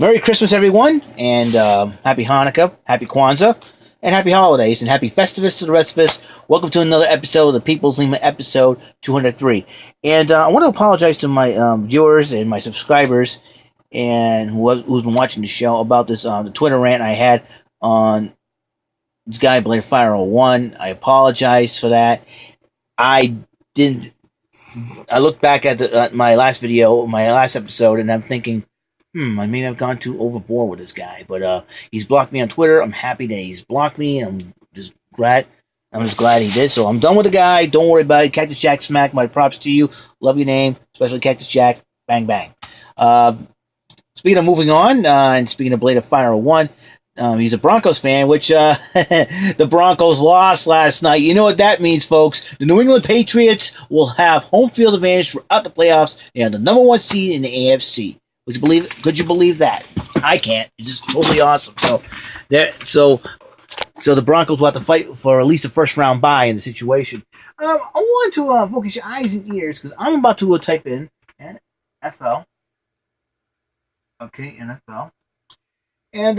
Merry Christmas, everyone, and Happy Hanukkah, Happy Kwanzaa, and Happy Holidays, and Happy Festivus to the rest of us. Welcome to another episode of the People's Lima, episode 203. And I want to apologize to my viewers and my subscribers and who's been watching the show about this the Twitter rant I had on this guy, Blade Fire 01. I apologize for that. I didn't. I looked back at my last video, my last episode, and I'm thinking, I may have gone too overboard with this guy, but he's blocked me on Twitter. I'm happy that he's blocked me. I'm just glad he did. So I'm done with the guy. Don't worry about it. Cactus Jack Smack, my props to you. Love your name, especially Cactus Jack. Bang bang. Speaking of moving on, and speaking of Blade of Fire 01, he's a Broncos fan, which the Broncos lost last night. You know what that means, folks. The New England Patriots will have home field advantage throughout the playoffs. They are the number one seed in the AFC. Could you believe that? I can't. It's just totally awesome. So the Broncos will have to fight for at least a first round bye in the situation. I want to focus your eyes and ears because I'm about to type in NFL. Okay, NFL. And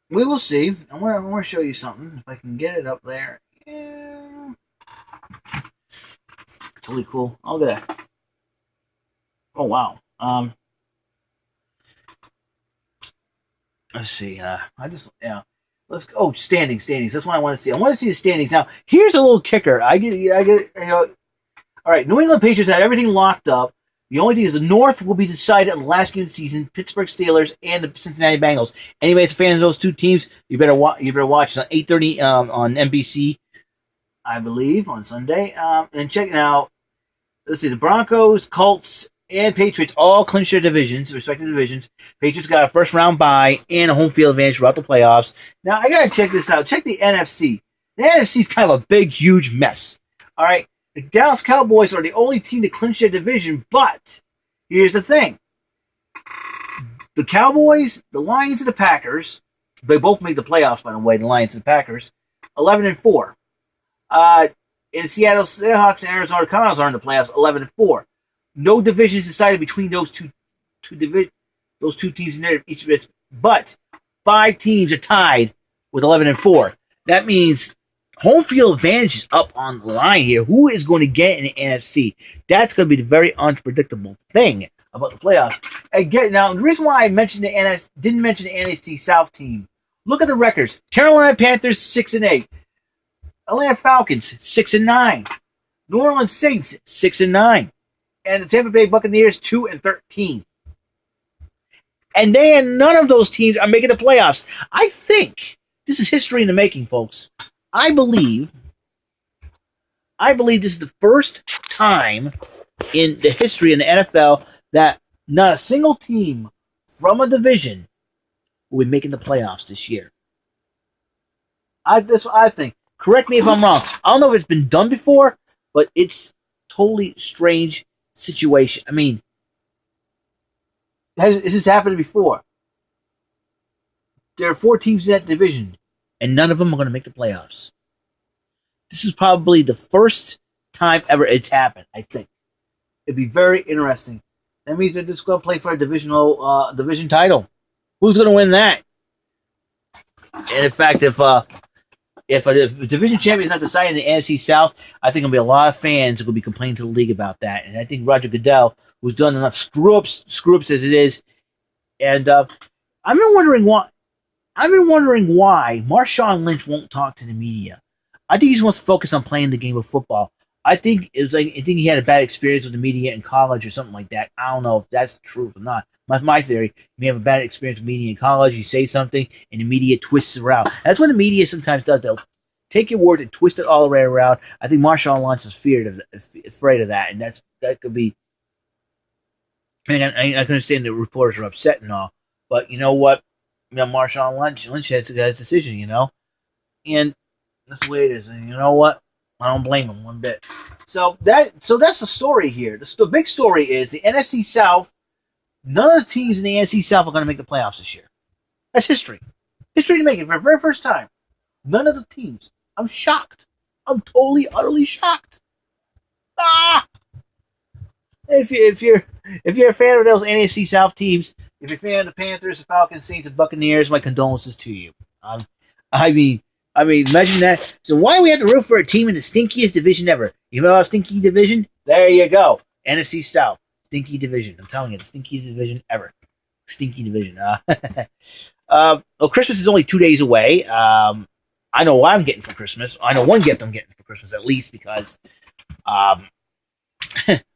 we will see. I want to show you something. If I can get it up there. Yeah. Totally cool. Look at that. Oh, wow. Let's see. Let's go. Oh, standings. That's what I want to see. I want to see the standings. Now, here's a little kicker. I get. All right. New England Patriots have everything locked up. The only thing is the North will be decided on the last game of the season. Pittsburgh Steelers and the Cincinnati Bengals. Anybody that's a fan of those two teams, you better watch. It's on 8:30 on NBC, I believe, on Sunday. And check it out. Let's see. The Broncos, Colts, and Patriots all clinched their respective divisions. Patriots got a first round bye and a home field advantage throughout the playoffs. Now, I got to check this out. Check the NFC. The NFC is kind of a big, huge mess. All right. The Dallas Cowboys are the only team to clinch their division, but here's the thing. The Cowboys, the Lions, and the Packers, they both made the playoffs, by the way, the Lions and the Packers, 11-4. In Seattle Seahawks and Arizona Cardinals are in the playoffs, 11-4. No divisions decided between those two teams in there, each of it, but 5 teams are tied with 11-4. That means home field advantage is up on the line here. Who is going to get in the NFC? That's going to be the very unpredictable thing about the playoffs. Again, now the reason why I mentioned didn't mention the NFC South team. Look at the records: Carolina Panthers 6-8, Atlanta Falcons 6-9, New Orleans Saints 6-9. And the Tampa Bay Buccaneers 2-13. And none of those teams are making the playoffs. I think this is history in the making, folks. I believe this is the first time in the history in the NFL that not a single team from a division will be making the playoffs this year. That's what I think. Correct me if I'm wrong. I don't know if it's been done before, but it's totally strange situation. I mean, this has happened before. There are 4 teams in that division, and none of them are going to make the playoffs. This is probably the first time ever it's happened, I think. It'd be very interesting. That means they're just going to play for a division title. Who's going to win that? And in fact, if a division champion is not decided in the NFC South, I think there'll be a lot of fans who will be complaining to the league about that. And I think Roger Goodell, who's done enough screw-ups as it is, and I've been wondering why Marshawn Lynch won't talk to the media. I think he just wants to focus on playing the game of football. I think he had a bad experience with the media in college or something like that. I don't know if that's true or not. That's my theory. You may have a bad experience with media in college. You say something, and the media twists it around. That's what the media sometimes does. They'll take your word and twist it all the way around. I think Marshawn Lynch is afraid of that, and that could be. I mean, I can understand the reporters are upset and all, but you know what? Marshawn Lynch has his decision, and that's the way it is. And you know what? I don't blame him one bit. So that's the story here. The big story is the NFC South. None of the teams in the NFC South are going to make the playoffs this year. That's history. History to make it for the very first time. None of the teams. I'm shocked. I'm totally, utterly shocked. if you're a fan of those NFC South teams, if you're a fan of the Panthers, the Falcons, Saints, and Buccaneers, my condolences to you. Um, I mean, imagine that. So why do we have to root for a team in the stinkiest division ever? You know a stinky division? There you go. NFC South, stinky division. I'm telling you, the stinkiest division ever. Stinky division. Well, Christmas is only 2 days away. I know what I'm getting for Christmas. I know one gift I'm getting for Christmas at least because I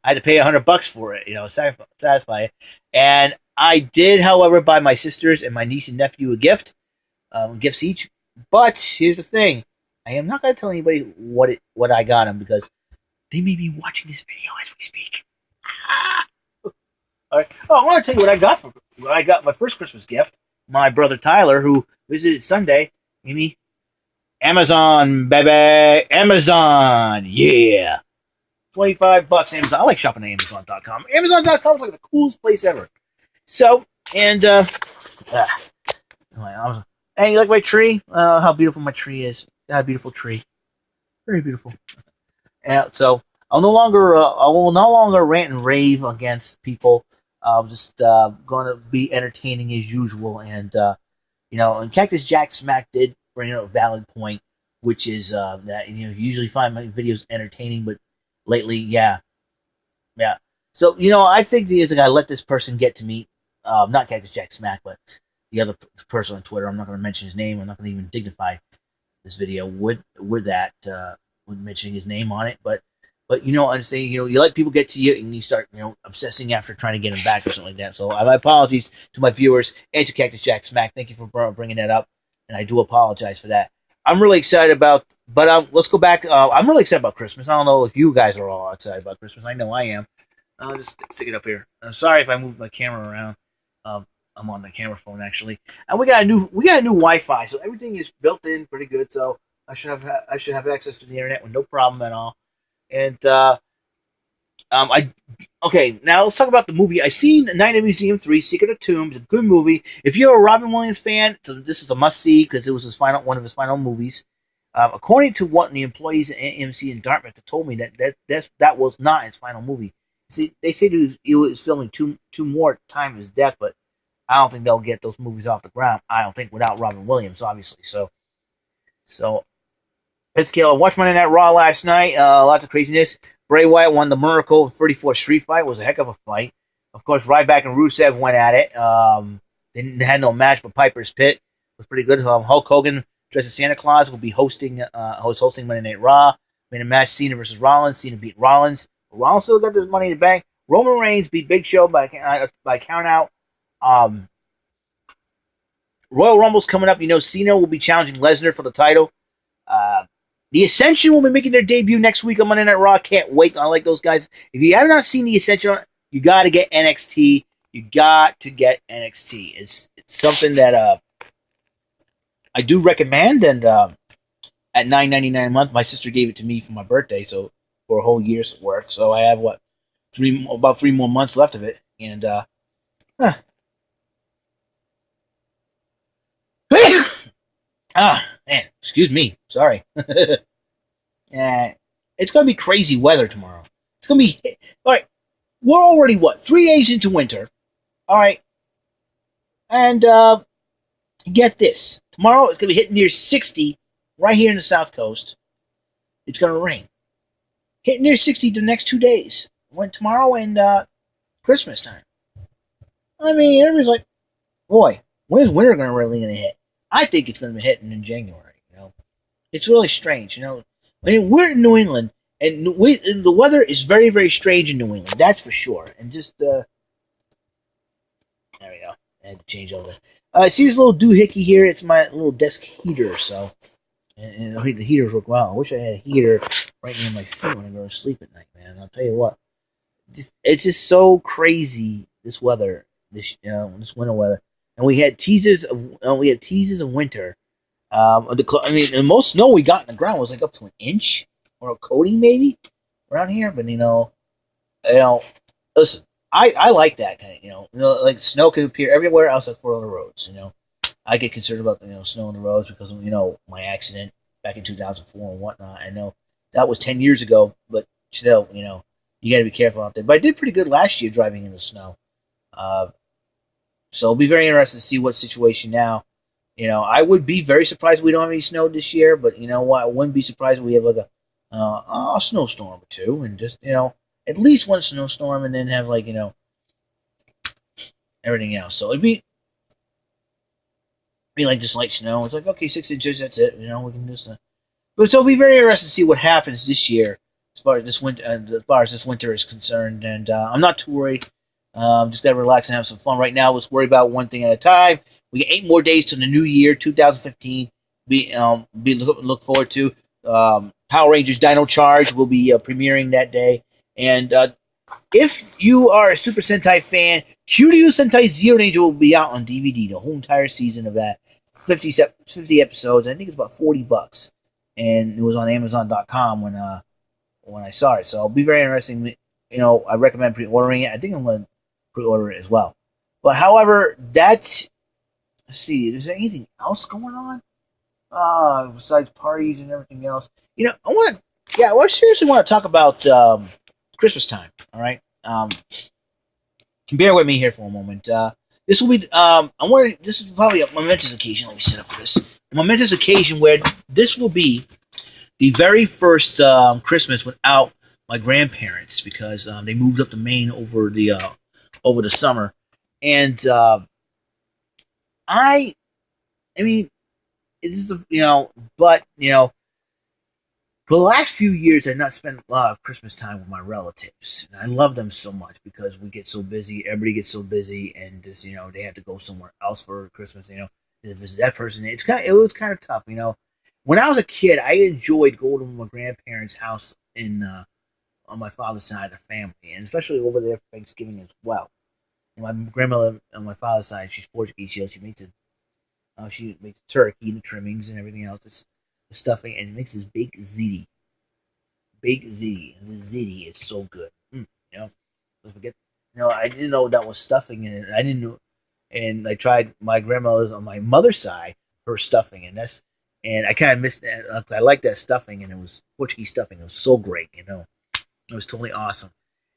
had to pay $100 for it, satisfy it. And I did, however, buy my sisters and my niece and nephew a gift, gifts each. But here's the thing: I am not going to tell anybody what I got them because they may be watching this video as we speak. All right. Oh, I want to tell you what I got my first Christmas gift. My brother Tyler, who visited Sunday, gave me Amazon, baby, Amazon, yeah. $25 Amazon. I like shopping at Amazon.com. Amazon.com is like the coolest place ever. So, and hey, you like my tree? How beautiful my tree is. Got a beautiful tree. Very beautiful. And so I will no longer rant and rave against people. I'm just going to be entertaining as usual. And and Cactus Jack Smack did bring up a valid point, which is that you usually find my videos entertaining, but lately, yeah. So I think I let this person get to me, not Cactus Jack Smack, but the other person on Twitter. I'm not going to mention his name. I'm not going to even dignify this video with that, with mentioning his name on it. But I'm saying, you let people get to you and you start, obsessing after trying to get them back or something like that. So my apologies to my viewers and to Cactus Jack Smack. Thank you for bringing that up, and I do apologize for that. I'm really excited about, but let's go back. I'm really excited about Christmas. I don't know if you guys are all excited about Christmas. I know I am. I'll just stick it up here. I'm sorry if I move my camera around. I'm on my camera phone actually, and we got a new Wi-Fi, so everything is built in pretty good. So I should have access to the internet with no problem at all. And okay, now let's talk about the movie. I seen Night at Museum 3, Secret of Tombs, a good movie. If you're a Robin Williams fan, so this is a must-see because it was one of his final movies. According to what the employees at AMC in Dartmouth told me, that was not his final movie. See, they said he was filming two more at the time of his death, but I don't think they'll get those movies off the ground. I don't think without Robin Williams, obviously. So I watched Monday Night Raw last night. Lots of craziness. Bray Wyatt won the Miracle 34 Street Fight. It was a heck of a fight. Of course, Ryback and Rusev went at it. They had no match, but Piper's Pit was pretty good. Hulk Hogan, dressed as Santa Claus, will be hosting Monday Night Raw. Made a match, Cena versus Rollins. Cena beat Rollins. Rollins still got this Money in the Bank. Roman Reigns beat Big Show by count out. Royal Rumble's coming up. Cena will be challenging Lesnar for the title. The Ascension will be making their debut next week on Monday Night Raw. Can't wait. I like those guys. If you have not seen The Ascension, you got to get NXT. You got to get NXT. It's something that I do recommend. And at $9.99 a month, my sister gave it to me for my birthday, so for a whole year's worth. So I have about 3 more months left of it. And man, excuse me. Sorry. It's going to be crazy weather tomorrow. It's going to be... All right, we're already, 3 days into winter. All right. And get this. Tomorrow it's going to be hitting near 60 right here in the South Coast. It's going to rain. Hitting near 60 the next 2 days. Tomorrow and Christmas time. I mean, everybody's like, boy, when's winter really going to hit? I think it's going to be hitting in January. It's really strange. I mean, we're in New England, and the weather is very, very strange in New England. That's for sure. And just there we go. I had to change over. I see this little doohickey here. It's my little desk heater. So, and the heaters work well. I wish I had a heater right near my feet when I go to sleep at night, man. I'll tell you what. It's just so crazy. This weather, this winter weather. And we had teases of winter. I mean, the most snow we got in the ground was like up to an inch or a coating maybe around here. But listen, I like that kind of like snow can appear everywhere else except for on the roads. I get concerned about snow on the roads because of my accident back in 2004 and whatnot. I know that was 10 years ago, but still You got to be careful out there. But I did pretty good last year driving in the snow. Uh, so it'll be very interesting to see what situation now. I would be very surprised if we don't have any snow this year, but you know what? I wouldn't be surprised if we have like a snowstorm or two, and just at least one snowstorm, and then have like everything else. So it'd be like just light snow. It's like okay, 6 inches, that's it. We can just. But so it'll be very interesting to see what happens this year as far as this winter is concerned, and I'm not too worried. Just gotta relax and have some fun. Right now, let's worry about one thing at a time. We got 8 more days to the new year, 2015. Look forward to Power Rangers Dino Charge will be premiering that day. And if you are a Super Sentai fan, Kyuryu Sentai Zero Danger will be out on DVD. The whole entire season of that, 50 episodes. I think it's about $40, and it was on Amazon.com when I saw it. So it'll be very interesting. I recommend pre-ordering it. I think I'm going to pre-order it as well. But however, let's see, is there anything else going on? Besides parties and everything else. I seriously want to talk about Christmas time. All right. Can bear with me here for a moment. This will be this is probably a momentous occasion. Let me set up for this. A momentous occasion where this will be the very first Christmas without my grandparents, because they moved up to Maine over the summer, and I mean, it's but for the last few years, I've not spent a lot of Christmas time with my relatives, and I love them so much because we get so busy. Everybody gets so busy, and just they have to go somewhere else for Christmas. To visit that person. It was kind of tough. When I was a kid, I enjoyed going to my grandparents' house on my father's side of the family, and especially over there for Thanksgiving as well. My grandmother on my father's side, she's Portuguese. She makes the turkey and the trimmings and everything else. It's the stuffing, and makes this baked ziti. Baked ziti. And the ziti is so good. Don't forget. I didn't know that was stuffing in it. I didn't know, and I tried my grandmother's on my mother's side, her stuffing, and I kind of missed that. I like that stuffing, and it was Portuguese stuffing. It was so great. It was totally awesome.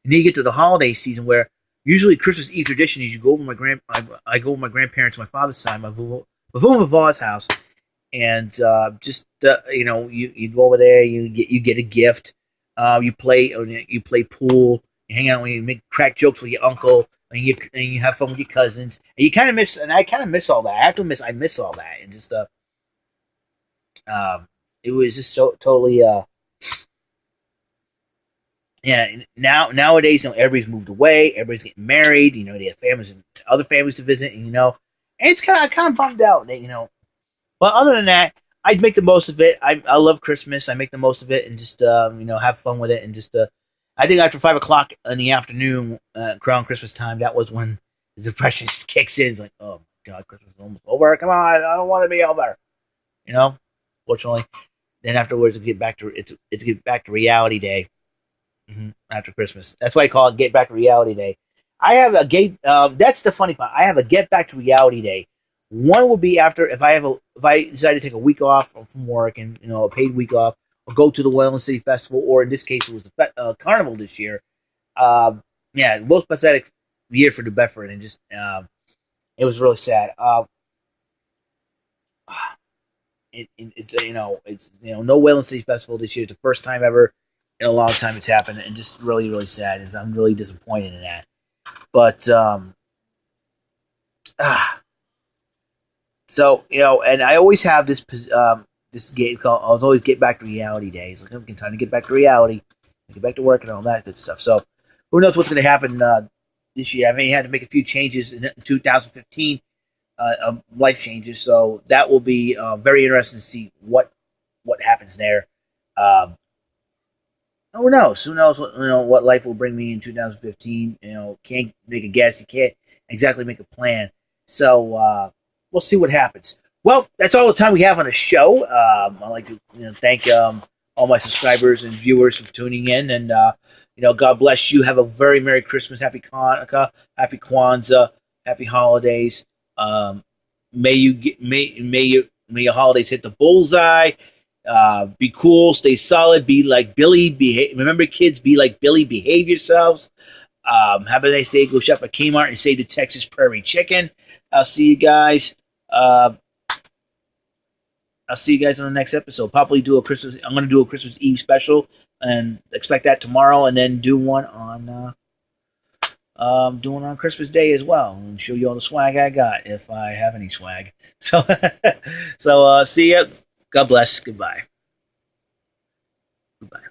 And then you get to the holiday season where usually Christmas Eve tradition is you go over I go with my grandparents, my father's side, my Vava's house, and you go over there, you get a gift, you play pool, you hang out, you make crack jokes with your uncle, and you have fun with your cousins, and you kind of miss, and I kind of miss all that. I miss all that, and just it was just so totally yeah. Nowadays, everybody's moved away, everybody's getting married, they have families and other families to visit, and and it's kind of bummed out that. But other than that, I'd make the most of it. I love Christmas. I make the most of it and just have fun with it, and just I think after 5 o'clock in the afternoon, around Christmas time, that was when the depression kicks in. It's like, oh my God, Christmas is almost over. Come on, I don't want to be over. Fortunately, then afterwards it's get back to reality day. After Christmas, that's why I call it Get Back to Reality Day. I have a that's the funny part. I have a Get Back to Reality Day. One will be after if I decide to take a week off from work and a paid week off, or go to the Wayland City Festival, or in this case it was the Carnival this year. Most pathetic year for New Bedford, and just it was really sad. It's no Wayland City Festival this year. It's the first time ever in a long time it's happened, and just really, really sad. I'm really disappointed in that. But so and I always have this gate called. I was always Get Back to Reality Days. Like I'm trying to get back to reality, get back to work, and all that good stuff. So who knows what's going to happen this year? I mean, you had to make a few changes in 2015, life changes. So that will be very interesting to see what happens there. Who knows? Who knows what life will bring me in 2015? Can't make a guess. You can't exactly make a plan. So we'll see what happens. Well, that's all the time we have on the show. I'd like to thank all my subscribers and viewers for tuning in, and God bless you. Have a very Merry Christmas, Happy Hanukkah, Happy Kwanzaa, Happy Holidays. May your holidays hit the bullseye. Be cool, stay solid, be like Billy. Remember, kids, be like Billy. Behave yourselves. Have a nice day. Go shop at Kmart and save the Texas Prairie Chicken. I'll see you guys. Uh, I'll see you guys on the next episode. Probably do a Christmas. I'm going to do a Christmas Eve special, and expect that tomorrow, and then do one on doing on Christmas Day as well, and show you all the swag I got if I have any swag. So, see ya. God bless. Goodbye. Goodbye.